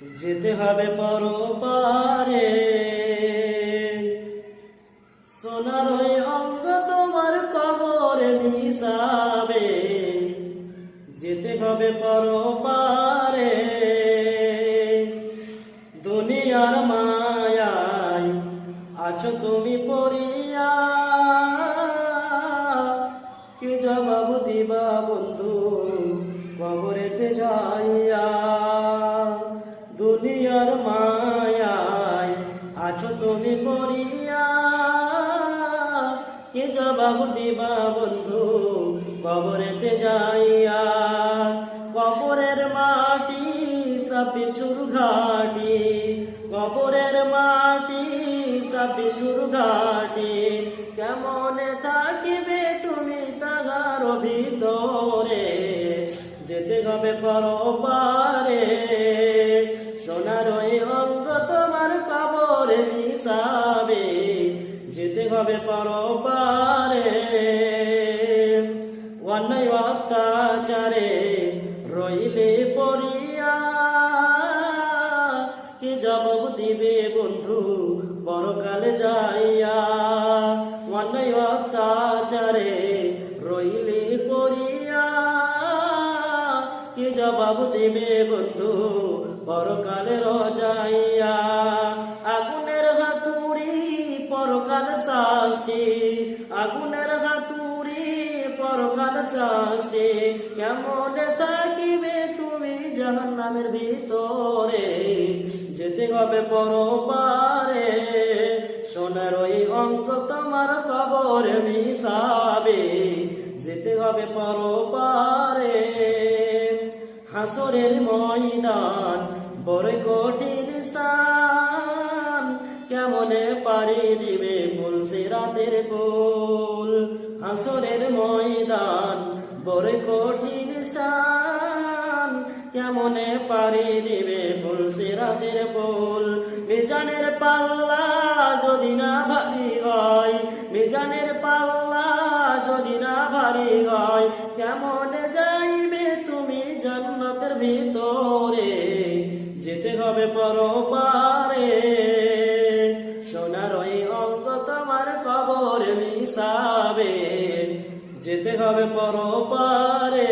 যেতে হবে পরপারে। সোনার ওই অঙ্গ তোমার কবরে মিশাবে, যেতে হবে পরপারে। দুনিয়ার মায়ায় আছো তুমি পড়িয়া, কি জবাব দিবা বন্ধু কবরেতে যাইয়া। দুনিয়ার মায়ায় আছো তুমি পড়িয়া, কি জবাব দিবা বন্ধু কবরেতে যাইয়া। কবরের মাটি সাপিছুর ঘাটি, কবরের মাটি সাপিছুর ঘাটি। কেমনে থাকিবে তুমি তাহার ভিতরে, যেতে হবে পরপারে। সোনার ওই অঙ্গ তোমার কবরে মিশাবে, যেতে হবে পরপারে। অন্যায় অত্যাচারে রইলে পড়িয়া, কি জবাব দিবে বন্ধু পরকালে যাইয়া। অন্যায় অত্যাচারে রইলে পড়িয়া, কি জবাব দিবে বন্ধু পরকালে যাইয়া। আগুনের হাতুড়ি পরকাল শাস্তি, আগুনের হাতুড়ি পরকাল শাস্তি। কেমনে থাকিবে তুমি জাহান্নামের ভিতরে, যেতে হবে পরপারে। সোনার ওই অঙ্ক তোমার কবরে মিশাবে, যেতে হবে পরপারে। হাসরের ময়দান বড় কঠিন স্থান, কেমনে পারি দিবে পুলসিরাতের কোল। হাসরের ময়দান বড় কঠিন স্থান, কেমনে পারি দিবে পুলসিরাতের কোল। মিজানের পাল্লা যদি না ভারী হয়, মিজানের পাল্লা যদি না ভারী হয়, কেমনে যাইবে তুমি জান্নাতের ভিতরে, যেতে হবে পরপারে। সোনার ওই অঙ্গ তোমার কবরে মিশাবে, যেতে হবে পরপারে।